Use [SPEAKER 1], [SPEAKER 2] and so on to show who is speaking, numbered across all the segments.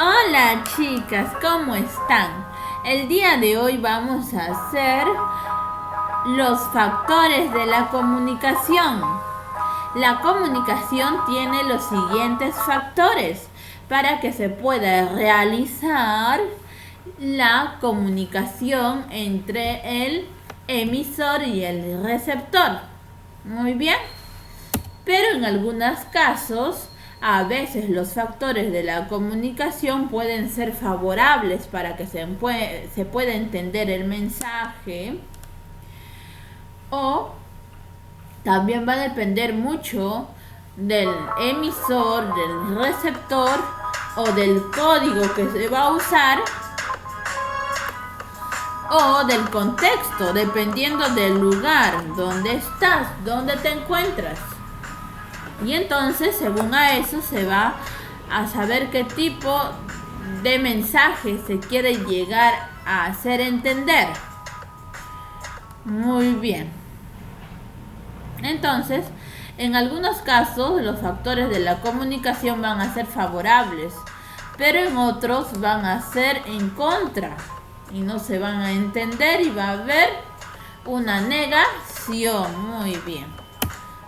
[SPEAKER 1] Hola chicas, ¿cómo están? El día de hoy vamos a hacer los factores de la comunicación. La comunicación tiene los siguientes factores para que se pueda realizar la comunicación entre el emisor y el receptor. Muy bien, pero en algunos casos a veces los factores de la comunicación pueden ser favorables para que se pueda entender el mensaje, o también va a depender mucho del emisor, del receptor o del código que se va a usar, o del contexto, dependiendo del lugar donde estás, donde te encuentras. Y entonces, según a eso, se va a saber qué tipo de mensaje se quiere llegar a hacer entender. Muy bien. Entonces, en algunos casos, los factores de la comunicación van a ser favorables, pero en otros van a ser en contra y no se van a entender y va a haber una negación. Muy bien.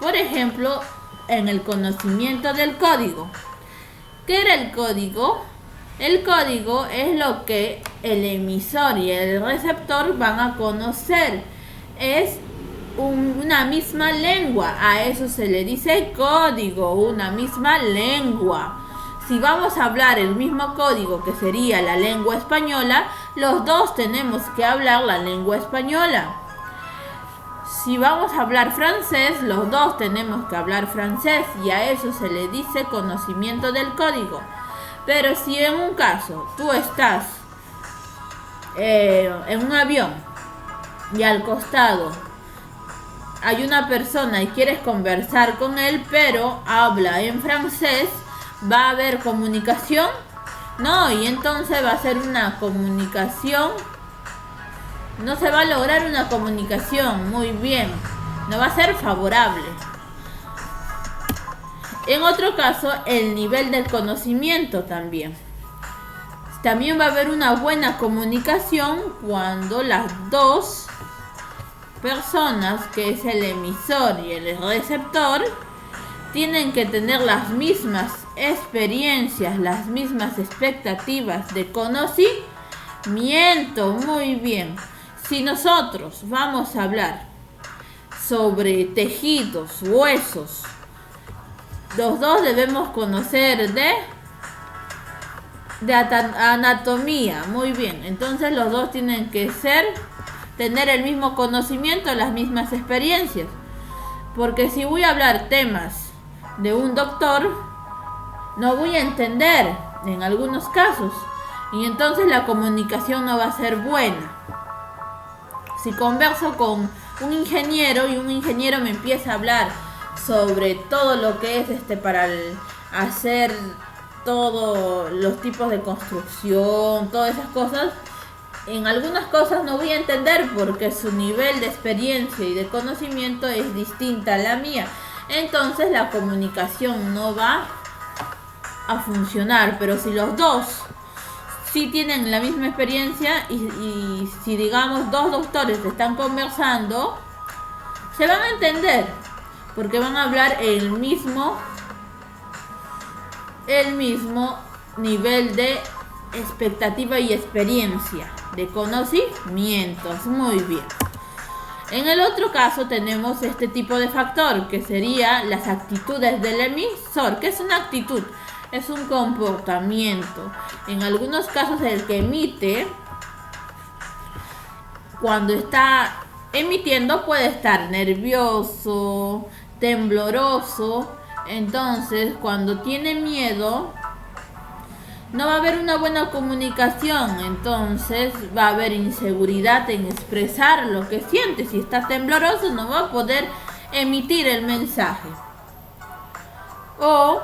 [SPEAKER 1] Por ejemplo, en el conocimiento del código. ¿Qué era el código? El código es lo que el emisor y el receptor van a conocer. Es una misma lengua. A eso se le dice código, una misma lengua. Si vamos a hablar el mismo código, que sería la lengua española, los dos tenemos que hablar la lengua española. Si vamos a hablar francés, los dos tenemos que hablar francés, y a eso se le dice conocimiento del código. Pero si en un caso tú estás en un avión y al costado hay una persona y quieres conversar con él, pero habla en francés, ¿va a haber comunicación? No, y entonces va a ser una comunicación. No se va a lograr una comunicación muy bien. No va a ser favorable. En otro caso, el nivel del conocimiento también. También va a haber una buena comunicación cuando las dos personas, que es el emisor y el receptor, tienen que tener las mismas experiencias, las mismas expectativas de conocimiento. Muy bien. Si nosotros vamos a hablar sobre tejidos, huesos, los dos debemos conocer de anatomía. Muy bien, entonces los dos tienen que tener el mismo conocimiento, las mismas experiencias. Porque si voy a hablar temas de un doctor, no voy a entender en algunos casos, y entonces la comunicación no va a ser buena. Si converso con un ingeniero y un ingeniero me empieza a hablar sobre todo lo que es para hacer todos los tipos de construcción, todas esas cosas, en algunas cosas no voy a entender porque su nivel de experiencia y de conocimiento es distinta a la mía. Entonces la comunicación no va a funcionar. Pero si los dos sí tienen la misma experiencia y si digamos dos doctores están conversando, se van a entender porque van a hablar el mismo nivel de expectativa y experiencia, de conocimientos. Muy bien. En el otro caso tenemos este tipo de factor, que sería las actitudes del emisor. ¿Qué es una actitud? Es un comportamiento. En algunos casos el que emite, cuando está emitiendo, puede estar nervioso, tembloroso. Entonces, cuando tiene miedo, no va a haber una buena comunicación. Entonces va a haber inseguridad en expresar lo que siente. Si está tembloroso, no va a poder emitir el mensaje. O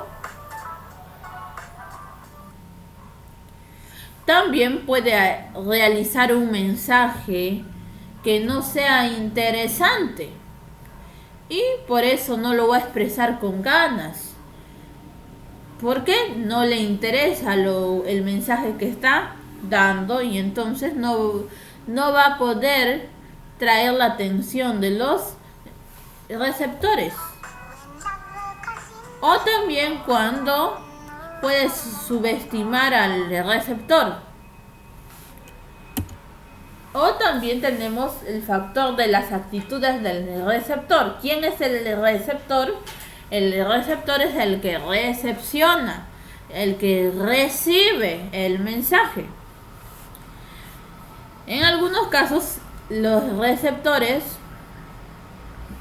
[SPEAKER 1] también puede realizar un mensaje que no sea interesante y por eso no lo va a expresar con ganas. porque no le interesa el mensaje que está dando y entonces no va a poder traer la atención de los receptores. O también cuando puedes subestimar al receptor. O también tenemos el factor de las actitudes del receptor. ¿Quién es el receptor? El receptor es el que recepciona, el que recibe el mensaje. En algunos casos, los receptores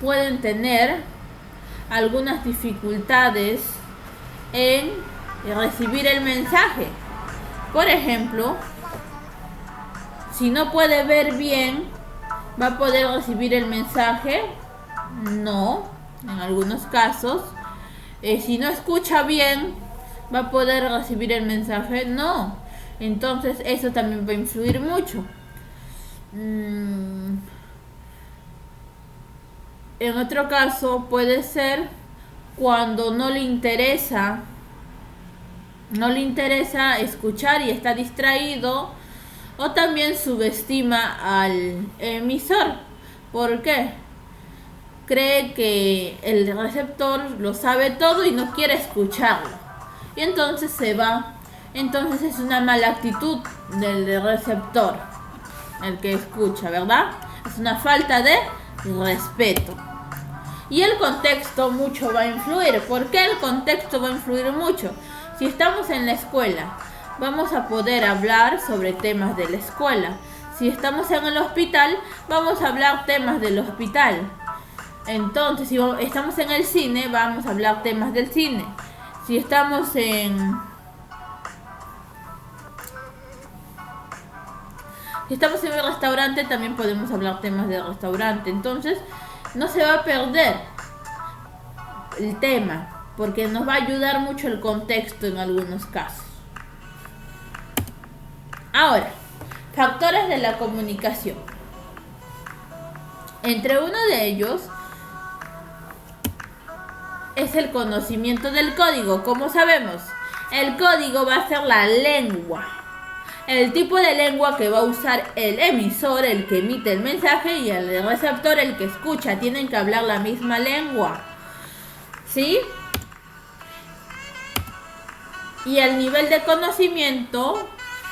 [SPEAKER 1] pueden tener algunas dificultades en recibir el mensaje. Por ejemplo, si no puede ver bien, ¿va a poder recibir el mensaje? No, en algunos casos. Si no escucha bien, ¿va a poder recibir el mensaje? No. Entonces eso también va a influir mucho. En otro caso puede ser cuando no le interesa escuchar y está distraído, o también subestima al emisor. ¿Por qué? Cree que el receptor lo sabe todo y no quiere escucharlo, y entonces se va. Entonces es una mala actitud del receptor, el que escucha, ¿verdad? Es una falta de respeto. Y el contexto mucho va a influir. ¿Por qué el contexto va a influir mucho? Si estamos en la escuela, vamos a poder hablar sobre temas de la escuela. Si estamos en el hospital, vamos a hablar temas del hospital. Entonces, si estamos en el cine, vamos a hablar temas del cine. Si estamos en el restaurante, también podemos hablar temas del restaurante. Entonces, no se va a perder el tema, porque nos va a ayudar mucho el contexto en algunos casos. Ahora, factores de la comunicación. Entre uno de ellos es el conocimiento del código. Como sabemos, el código va a ser la lengua, el tipo de lengua que va a usar el emisor, el que emite el mensaje, y el receptor, el que escucha. Tienen que hablar la misma lengua, ¿sí? Y el nivel de conocimiento,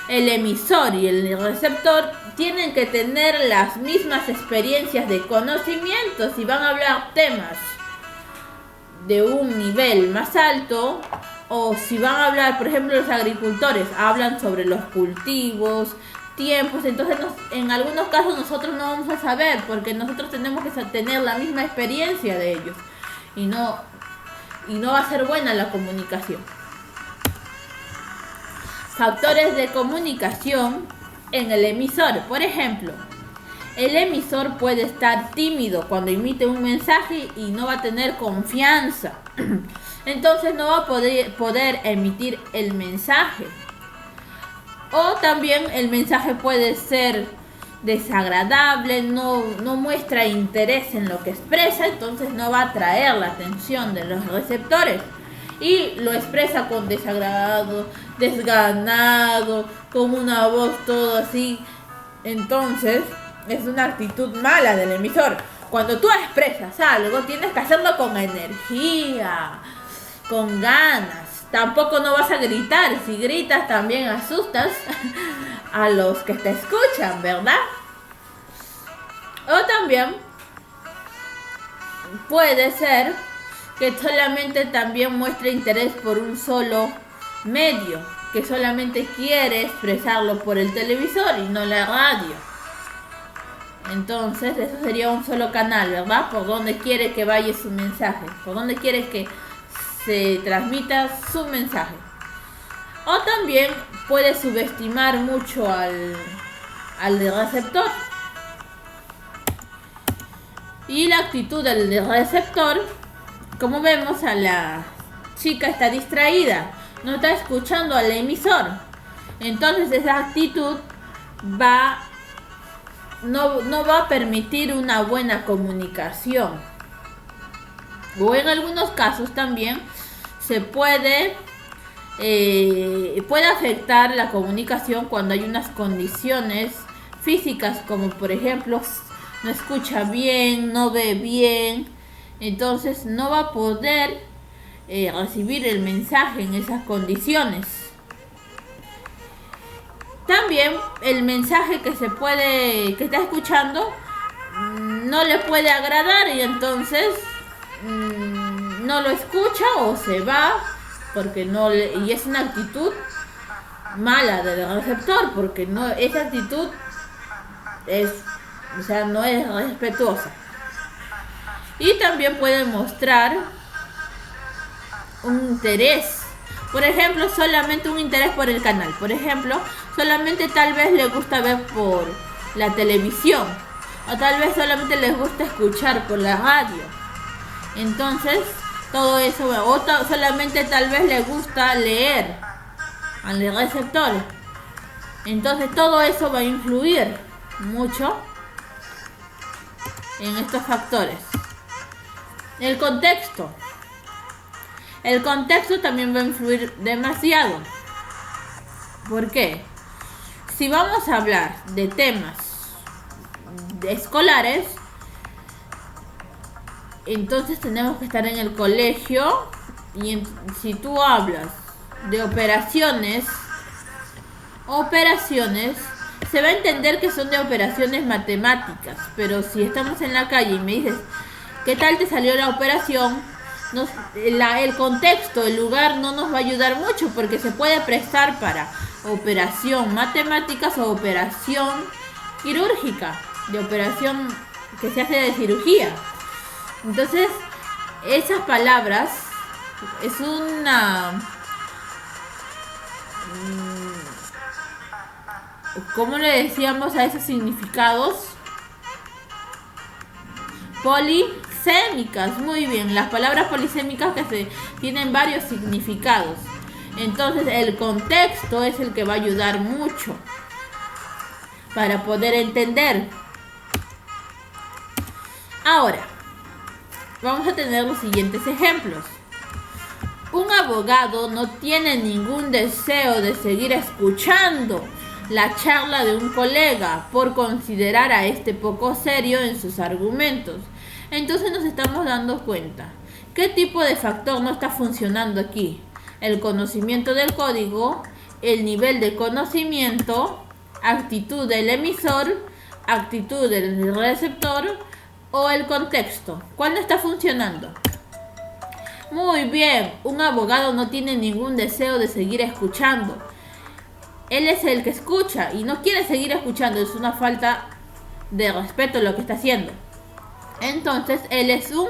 [SPEAKER 1] el emisor y el receptor tienen que tener las mismas experiencias de conocimiento. Si van a hablar temas de un nivel más alto, o si van a hablar, por ejemplo, los agricultores hablan sobre los cultivos, tiempos, entonces en algunos casos nosotros no vamos a saber, porque nosotros tenemos que tener la misma experiencia de ellos, y no va a ser buena la comunicación. Factores de comunicación en el emisor. Por ejemplo, el emisor puede estar tímido cuando emite un mensaje y no va a tener confianza. Entonces no va a poder emitir el mensaje. O también el mensaje puede ser desagradable, no muestra interés en lo que expresa, entonces no va a atraer la atención de los receptores. Y lo expresa con desagrado, desganado, con una voz todo así. Entonces es una actitud mala del emisor. Cuando tú expresas algo, tienes que hacerlo con energía, con ganas. Tampoco no vas a gritar. Si gritas también asustas a los que te escuchan, ¿verdad? O también puede ser que solamente también muestre interés por un solo medio, que solamente quiere expresarlo por el televisor y no la radio. Entonces eso sería un solo canal, ¿verdad? Por donde quiere que vaya su mensaje, por donde quiere que se transmita su mensaje. O también puede subestimar mucho al receptor. Y la actitud del receptor, como vemos, a la chica está distraída, no está escuchando al emisor. Entonces esa actitud no va a permitir una buena comunicación. O en algunos casos también se puede puede afectar la comunicación cuando hay unas condiciones físicas, como por ejemplo no escucha bien, no ve bien, entonces no va a poder recibir el mensaje en esas condiciones. También el mensaje que está escuchando no le puede agradar y entonces no lo escucha o se va porque y es una actitud mala del receptor, porque esa actitud no es respetuosa. Y también puede mostrar un interés, por ejemplo, solamente un interés por el canal, por ejemplo, solamente tal vez le gusta ver por la televisión, o tal vez solamente les gusta escuchar por la radio. Entonces, todo eso, o solamente tal vez le gusta leer al receptor. Entonces, todo eso va a influir mucho en estos factores. El contexto. El contexto también va a influir demasiado. ¿Por qué? Si vamos a hablar de temas escolares, entonces tenemos que estar en el colegio y si tú hablas de operaciones, se va a entender que son de operaciones matemáticas, pero si estamos en la calle y me dices, ¿qué tal te salió la operación? El contexto, el lugar no nos va a ayudar mucho porque se puede prestar para operación matemáticas o operación quirúrgica, de operación que se hace de cirugía. Entonces, esas palabras es ¿cómo le decíamos a esos significados? Polisémicas, muy bien, las palabras polisémicas que tienen varios significados. Entonces el contexto es el que va a ayudar mucho para poder entender. Ahora, vamos a tener los siguientes ejemplos. Un abogado no tiene ningún deseo de seguir escuchando la charla de un colega por considerar a este poco serio en sus argumentos. Entonces nos estamos dando cuenta. ¿Qué tipo de factor no está funcionando aquí? El conocimiento del código, el nivel de conocimiento, actitud del emisor, actitud del receptor o el contexto. ¿Cuál no está funcionando? Muy bien, un abogado no tiene ningún deseo de seguir escuchando. Él es el que escucha y no quiere seguir escuchando. Es una falta de respeto lo que está haciendo. Entonces, él es un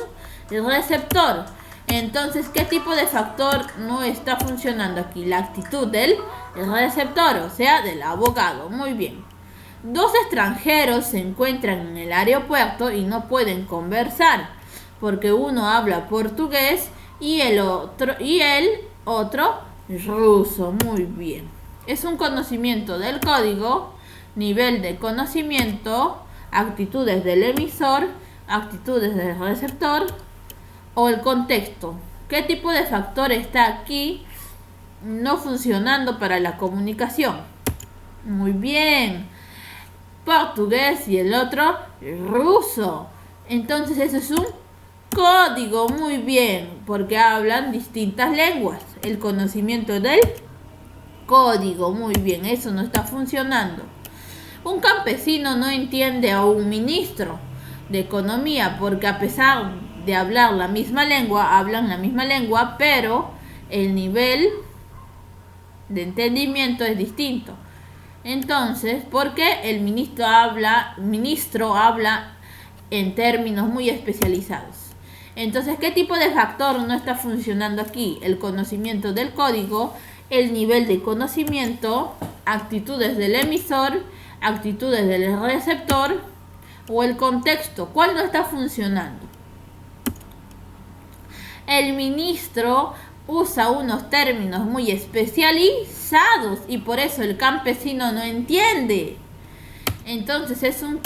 [SPEAKER 1] receptor. Entonces, ¿qué tipo de factor no está funcionando aquí? La actitud del receptor, o sea, del abogado. Muy bien. Dos extranjeros se encuentran en el aeropuerto y no pueden conversar porque uno habla portugués y el otro ruso. Muy bien. Es un conocimiento del código, nivel de conocimiento, actitudes del emisor, actitudes del receptor o el contexto. ¿Qué tipo de factor está aquí no funcionando para la comunicación? Muy bien. Portugués y el otro ruso. Entonces eso es un código. Muy bien, porque hablan distintas lenguas. El conocimiento del código. Muy bien, eso no está funcionando. Un campesino no entiende a un ministro de economía porque a pesar de hablar la misma lengua, hablan la misma lengua, pero el nivel de entendimiento es distinto. Entonces, porque el ministro habla en términos muy especializados. Entonces, ¿qué tipo de factor no está funcionando aquí? El conocimiento del código, el nivel de conocimiento, actitudes del emisor, actitudes del receptor o el contexto. ¿Cuál no está funcionando? El ministro usa unos términos muy especializados y por eso el campesino no entiende. Entonces es un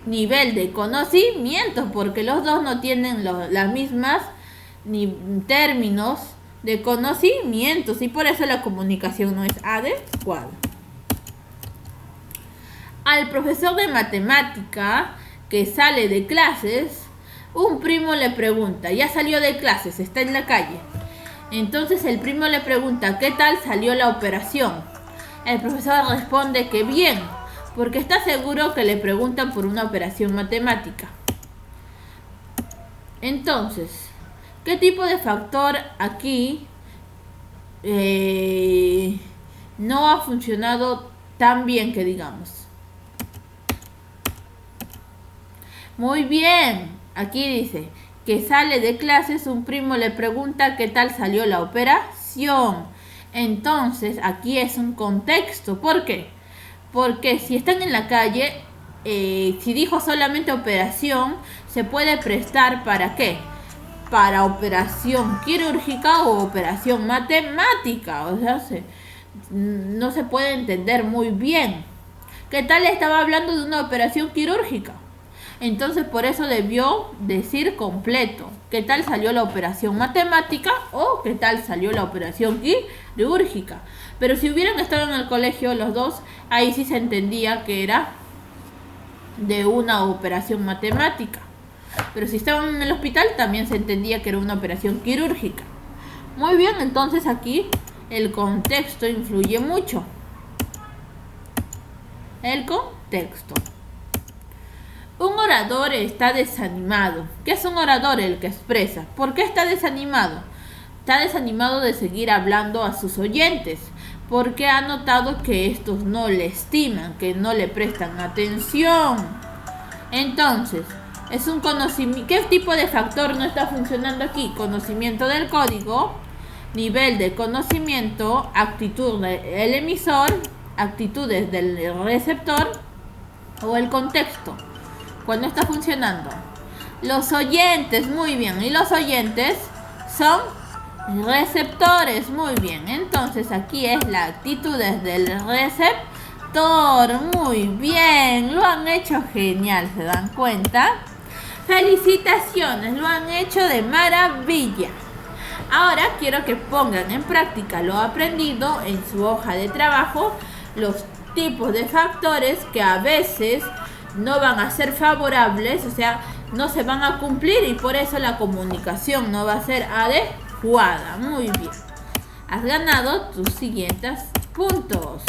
[SPEAKER 1] nivel de conocimiento porque los dos no tienen las mismas términos de conocimientos y por eso la comunicación no es adecuada. Al profesor de matemática que sale de clases, un primo le pregunta, ya salió de clases, está en la calle. Entonces el primo le pregunta, ¿qué tal salió la operación? El profesor responde que bien, porque está seguro que le preguntan por una operación matemática. Entonces, ¿qué tipo de factor aquí no ha funcionado tan bien que digamos? Muy bien, aquí dice que sale de clases, un primo le pregunta qué tal salió la operación. Entonces, aquí es un contexto. ¿Por qué? Porque si están en la calle, si dijo solamente operación, se puede prestar ¿para qué? Para operación quirúrgica o operación matemática. O sea, no se puede entender muy bien. ¿Qué tal estaba hablando de una operación quirúrgica? Entonces por eso debió decir completo. ¿Qué tal salió la operación matemática o qué tal salió la operación quirúrgica? Pero si hubieran estado en el colegio los dos, ahí sí se entendía que era de una operación matemática. Pero si estaban en el hospital también se entendía que era una operación quirúrgica. Muy bien, entonces aquí el contexto influye mucho. El contexto. Un orador está desanimado. ¿Qué es un orador? El que expresa. ¿Por qué está desanimado? Está desanimado de seguir hablando a sus oyentes, porque ha notado que estos no le estiman, que no le prestan atención. Entonces, es un conocimiento. ¿Qué tipo de factor no está funcionando aquí? Conocimiento del código, nivel de conocimiento, actitud del emisor, actitudes del receptor o el contexto. ¿Cuándo está funcionando? Los oyentes, muy bien. Y los oyentes son receptores, muy bien. Entonces aquí es la actitud del receptor, muy bien. Lo han hecho genial, ¿se dan cuenta? Felicitaciones, lo han hecho de maravilla. Ahora quiero que pongan en práctica lo aprendido en su hoja de trabajo, los tipos de factores que a veces no van a ser favorables, o sea, no se van a cumplir y por eso la comunicación no va a ser adecuada. Muy bien. Has ganado tus siguientes puntos.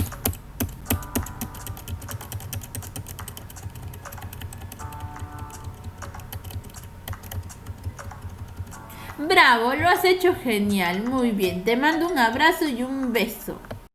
[SPEAKER 1] Bravo, lo has hecho genial. Muy bien. Te mando un abrazo y un beso.